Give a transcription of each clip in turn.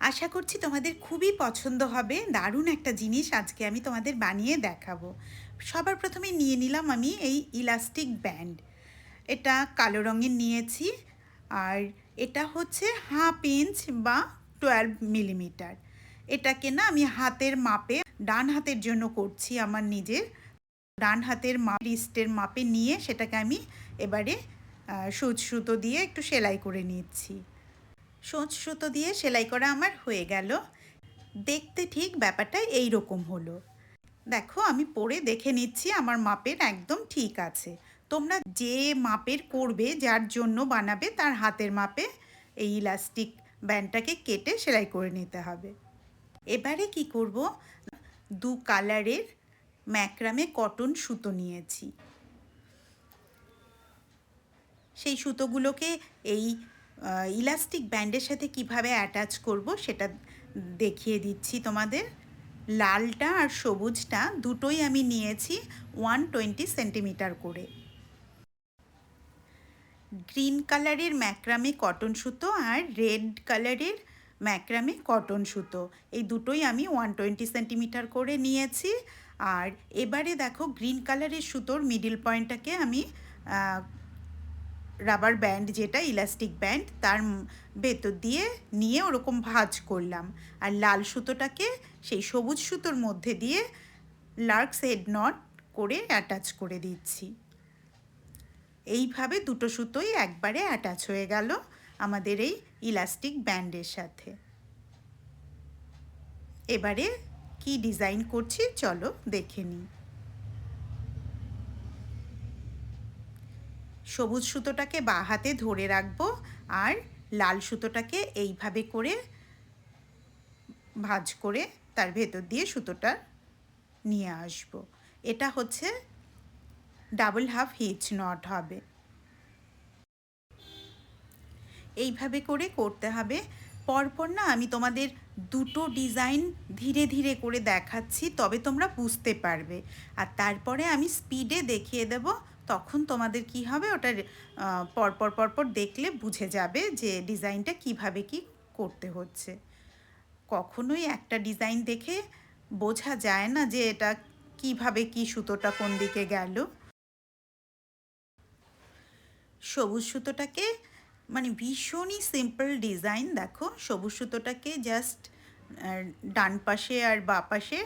আশা করছি তোমাদের খুবই পছন্দ হবে। দারুণ একটা জিনিস আজকে আমি তোমাদের বানিয়ে দেখাবো। সবার প্রথমে নিয়ে নিলাম আমি এই ইলাস্টিক ব্যান্ড। এটা কালো রঙের নিয়েছি। আর এটা হচ্ছে 1/2 ইঞ্চ বা 12 মিলিমিটার। এটাকে না আমি হাতের মাপে, ডান হাতের জন্য করছি, আমার নিজের ডান হাতের রিস্টের মাপে নিয়ে সেটাকে আমি এবারে সুচ সুতো দিয়ে একটু সেলাই করে নিচ্ছি। সূচ সুতো দিয়ে সেলাই করা আমার হয়ে গেল। দেখতে ঠিক ব্যাপারটা এই রকম হলো। দেখো আমি পরে দেখে নিচ্ছি আমার মাপের একদম ঠিক আছে। তোমরা যে মাপের করবে, যার জন্য বানাবে, তার হাতের মাপে এই ইলাস্টিক ব্যান্ডটাকে কেটে সেলাই করে নিতে হবে। এবারে কি করব, 2 কালারের ম্যাক্রামে কটন সুতো নিয়েছি। সেই সুতোগুলোকে এই ইলাস্টিক ব্যান্ডের সাথে কিভাবে অ্যাটাচ করব সেটা দেখিয়ে দিচ্ছি তোমাদের। লালটা আর সবুজটা দুটোই আমি নিয়েছি 120 সেন্টিমিটার করে। গ্রিন কালারের ম্যাক্রামে কটন সুতো আর রেড কালারের ম্যাক্রামে কটন সুতো, এই দুটোই আমি 120 সেন্টিমিটার করে নিয়েছি। আর এবারে দেখো, গ্রিন কালারের সুতোর মিডিল পয়েন্টটাকে আমি রাবার ব্যান্ড, যেটা ইলাস্টিক ব্যান্ড, তার ভেতর দিয়ে নিয়ে ওরকম ভাঁজ করলাম। আর লাল সুতোটাকে সেই সবুজ সুতোর মধ্যে দিয়ে লার্কস হেড নট করে অ্যাটাচ করে দিচ্ছি। এইভাবে দুটো সুতোই একবারে অ্যাটাচ হয়ে গেল আমাদের এই ইলাস্টিক ব্যান্ডের সাথে। এবারে কি ডিজাইন করছি চলো দেখে নিই। সবুজ সুতোটাকে বাঁ হাতে ধরে রাখবো আর লাল সুতোটাকে এইভাবে করে ভাঁজ করে তার ভেতর দিয়ে সুতোটা নিয়ে আসব। এটা হচ্ছে ডাবল হাফ হিচ নট হবে। এইভাবে করে করতে হবে। পরপর না আমি তোমাদের দুটো ডিজাইন ধীরে ধীরে করে দেখাচ্ছি, তবে তোমরা বুঝতে পারবে। আর তারপরে আমি স্পিডে দেখিয়ে দেব, তখন তোমাদের কি হবে, ওটা পরপর পরপর দেখলে বুঝে যাবে যে ডিজাইনটা কিভাবে কি করতে হচ্ছে। কখনোই একটা ডিজাইন দেখে বোঝা যায় না যে এটা কিভাবে কি সুতোটা কোন দিকে গেল। সবুজ সুতোটাকে, মানে ভীষণই সিম্পল ডিজাইন। দেখো, সবুজ সুতোটাকে জাস্ট ডান পাশে আর বাঁ পাশে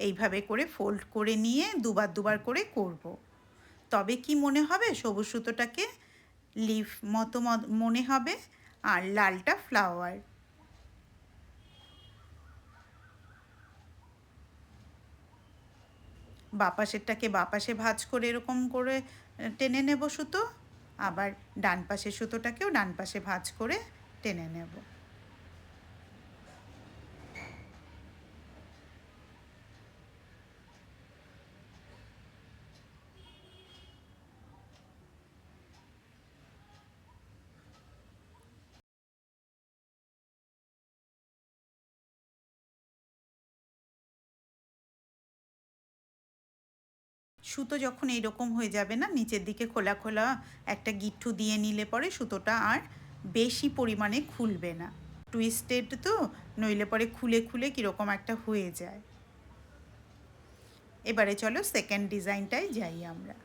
এইভাবে করে ফোল্ড করে নিয়ে দুবার দুবার করে করব। তবে কি মনে হবে, সবুজ সুতোটাকে লিফ মতো মনে হবে, আর লালটা ফ্লাওয়ার। বাঁ পাশেরটাকে বাঁ পাশে ভাঁজ করে এরকম করে টেনে নেব সুতো, আবার ডান পাশের সুতোটাকেও ডান পাশে ভাঁজ করে টেনে নেব। সুতো যখন এইরকম হয়ে যাবে না, নিচের দিকে খোলা খোলা একটা গিট্টু দিয়ে নিলে পরে সুতোটা আর বেশি পরিমাণে খুলবে না। টুইস্টেড তো, নইলে পরে খুলে খুলে কীরকম একটা হয়ে যায়। এবারে চলো সেকেন্ড ডিজাইনটায় যাই আমরা।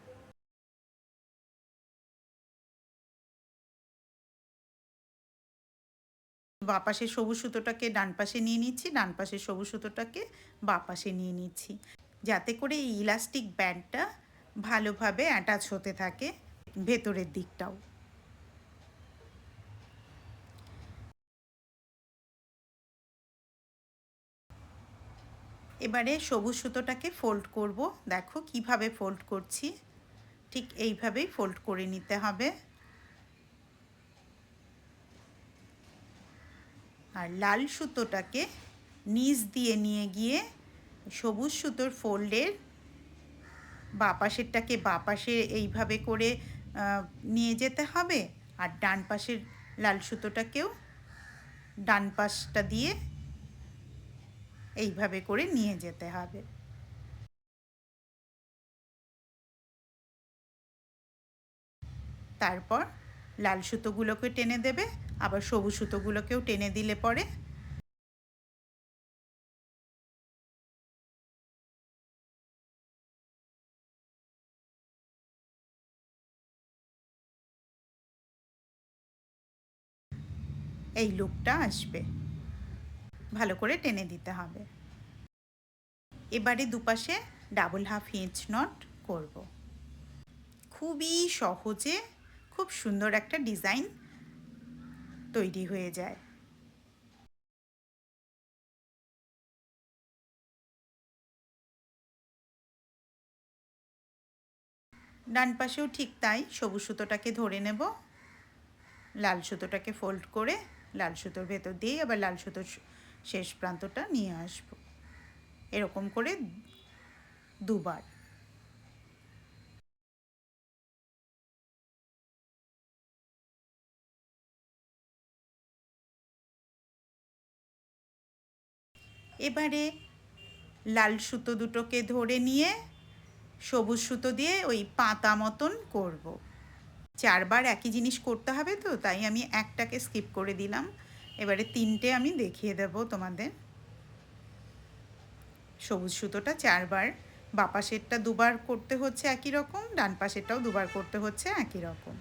বাঁ পাশের সবুজ সুতোটাকে ডান পাশে নিয়ে নিচ্ছি, ডান পাশের সবুজ সুতোটাকে বাঁ পাশে নিয়ে নিচ্ছি, যাতে করে এই ইলাস্টিক ব্যান্ডটা ভালোভাবে অ্যাটাচ হতে থাকে ভেতরের দিকটাও। এবারে সবুজ সুতোটাকে ফোল্ড করব। দেখো কিভাবে ফোল্ড করছি, ঠিক এইভাবেই ফোল্ড করে নিতে হবে। আর লাল সুতোটাকে নিচ দিয়ে নিয়ে গিয়ে সবুজ সুতোর ফোল্ডের বাঁ পাশেরটাকে বাঁ পাশে এইভাবে করে নিয়ে যেতে হবে, আর ডান পাশের লাল সুতোটাকেও ডান পাশটা দিয়ে এইভাবে করে নিয়ে যেতে হবে। তারপর লাল সুতোগুলোকে টেনে দেবে, আবার সবুজ সুতোগুলোকেও টেনে দিলে পরে এই লুকটা আসবে। ভালো করে টেনে দিতে হবে। এবারে দুপাশে ডাবল হাফ হিঞ্চ নট করব। খুবই সহজে খুব সুন্দর একটা ডিজাইন তৈরি হয়ে যায়। ডান পাশেও ঠিক তাই, সবুজ সুতোটাকে ধরে নেব, লাল সুতোটাকে ফোল্ড করে লাল সুতোর ভেতর দিয়ে আবার লাল সুতোর শেষ প্রান্তটা নিয়ে আসব, এরকম করে দুবার। এবারে লাল সুতো দুটোকে ধরে নিয়ে সবুজ সুতো দিয়ে ওই পাতা মতন করব। চারবার একই জিনিস করতে হবে তো, তাই আমি একটাকে স্কিপ করে দিলাম। এবারে তিনটে আমি দেখিয়ে দেব তোমাদের। সবুজ সুতোটা চারবার, বাঁ পাশেরটা দুবার করতে হচ্ছে একই রকম, ডান পাশেরটাও দুবার করতে হচ্ছে একই রকম।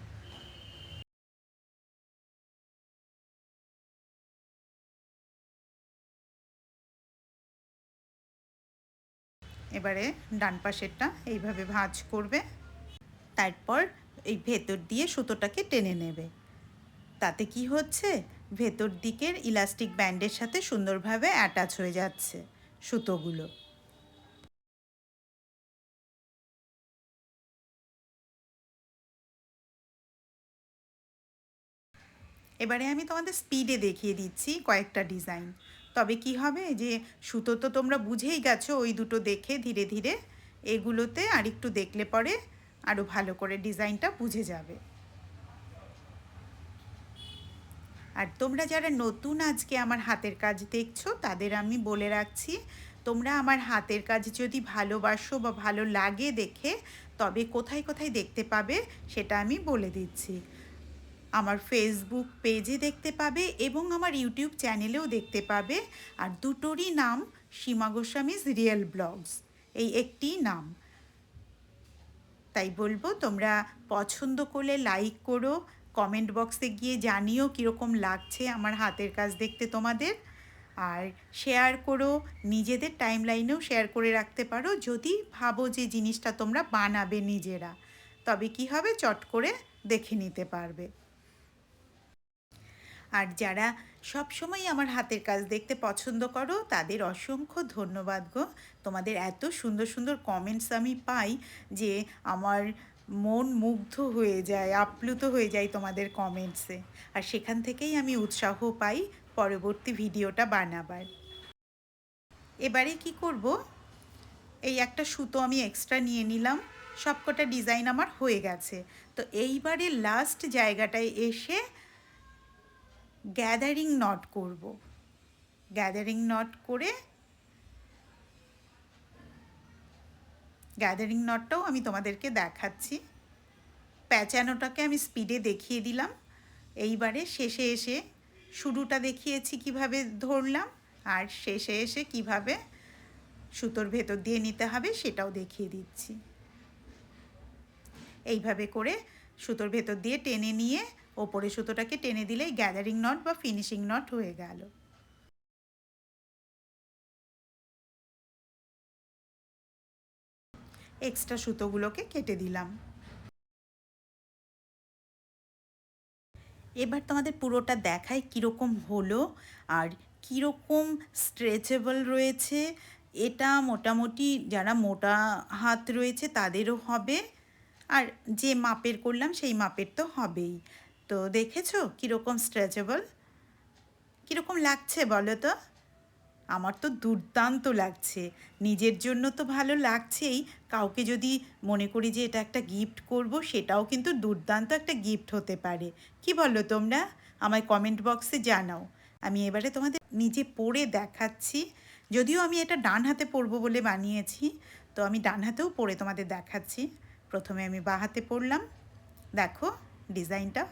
এবারে ডান পাশেরটা এইভাবে ভাঁজ করবে, তারপর এই ভেতর দিয়ে সুতোটাকে টেনে নেবে। তাতে কি হচ্ছে, ভেতর দিকের ইলাস্টিক ব্যান্ডের সাথে সুন্দরভাবে অ্যাটাচ হয়ে যাচ্ছে সুতোগুলো। এবারে আমি তোমাদের স্পিডে দেখিয়ে দিচ্ছি কয়েকটা ডিজাইন। তবে কি হবে, যে সুতো তো তোমরা বুঝেই গেছো ওই দুটো দেখে, ধীরে ধীরে এগুলোতে আর একটু দেখলে পরে আরও ভালো করে ডিজাইনটা বুঝে যাবে। আর তোমরা যারা নতুন আজকে আমার হাতের কাজ দেখছো তাদের আমি বলে রাখছি, তোমরা আমার হাতের কাজ যদি ভালোবাসো বা ভালো লাগে দেখে, তবে কোথায় কোথায় দেখতে পাবে সেটা আমি বলে দিচ্ছি। আমার ফেসবুক পেজে দেখতে পাবে এবং আমার ইউটিউব চ্যানেলেও দেখতে পাবে। আর দুটোরই নাম সীমা গোস্বামীজ রিয়েল ব্লগস, এই একটি নাম। তাই বলবো তোমরা পছন্দ করলে লাইক করো, কমেন্ট বক্সে গিয়ে জানিও কীরকম লাগছে আমার হাতের কাজ দেখতে তোমাদের। আর শেয়ার করো, নিজেদের টাইম লাইনেও শেয়ার করে রাখতে পারো যদি ভাবো যে জিনিসটা তোমরা বানাবে নিজেরা, তবে কি হবে চট করে দেখে নিতে পারবে। আর যারা সবসময় আমার হাতের কাজ দেখতে পছন্দ করো তাদের অসংখ্য ধন্যবাদ গো। তোমাদের এত সুন্দর সুন্দর কমেন্টস আমি পাই যে আমার মন মুগ্ধ হয়ে যায়, আপ্লুত হয়ে যায় তোমাদের কমেন্টসে। আর সেখান থেকেই আমি উৎসাহ পাই পরবর্তী ভিডিওটা বানাবার। এবারে কি করব, এই একটা সুতো আমি এক্সট্রা নিয়ে নিলাম, সবকটা ডিজাইন আমার হয়ে গেছে। তো এইবারে লাস্ট জায়গাটায় এসে গ্যাদারিং নট করব। গ্যাদারিং নট করে গ্যাদারিং নটটাও আমি তোমাদেরকে দেখাচ্ছি। প্যাঁচানোটাকে আমি স্পিডে দেখিয়ে দিলাম। এইবারে শেষে এসে শুরুটা দেখিয়েছি কিভাবে ধরলাম, আর শেষে এসে কিভাবে সুতোর ভেতর দিয়ে নিতে হবে সেটাও দেখিয়ে দিচ্ছি। এইভাবে করে সুতোর ভেতর দিয়ে টেনে নিয়ে ওপরে সুতোটাকে টেনে দিলেই গ্যাদারিং নট বা ফিনিশিং নট হয়ে গেল। এক্সট্রা সুতোগুলোকে কেটে দিলাম। এবার তোমাদের পুরোটা দেখাই কীরকম হলো আর কীরকম স্ট্রেচেবল রয়েছে। এটা মোটামুটি যারা মোটা হাত রয়েছে তাদেরও হবে, আর যে মাপের করলাম সেই মাপের তো হবেই। তো দেখেছো কীরকম স্ট্রেচেবল, কীরকম লাগছে বলো তো? আমার তো দুর্দান্ত লাগছে, নিজের জন্য তো ভালো লাগছেই, কাউকে যদি মনে করি যে এটা একটা গিফট করব সেটাও কিন্তু দুর্দান্ত একটা গিফট হতে পারে। কি বলো তোমরা? আমায় কমেন্ট বক্সে জানাও। আমি এবারে তোমাদের নিজে পরে দেখাচ্ছি, যদিও আমি এটা ডান হাতে পরবো বলে বানিয়েছি, তো আমি ডান হাতেও পরে তোমাদের দেখাচ্ছি। প্রথমে আমি বাঁ হাতে পরলাম, দেখো ডিজাইনটা।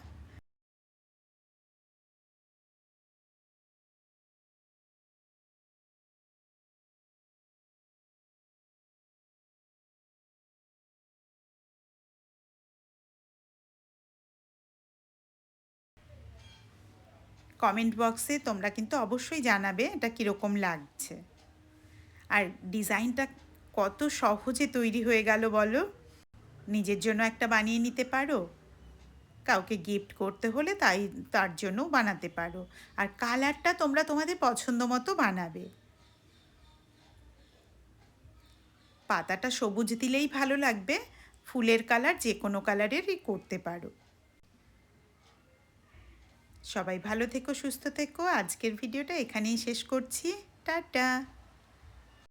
কমেন্ট বক্সে তোমরা কিন্তু অবশ্যই জানাবে এটা কীরকম লাগছে। আর ডিজাইনটা কত সহজে তৈরি হয়ে গেল বলো। নিজের জন্য একটা বানিয়ে নিতে পারো, কাউকে গিফট করতে হলে তার জন্যও বানাতে পারো। আর কালারটা তোমরা তোমাদের পছন্দ মতো বানাবে। পাতাটা সবুজ দিলেই ভালো লাগবে, ফুলের কালার যে কোনো কালারেরই করতে পারো। সবাই ভালো থেকো, সুস্থ থেকো। আজকের ভিডিওটা এখানেই শেষ করছি। টাটা।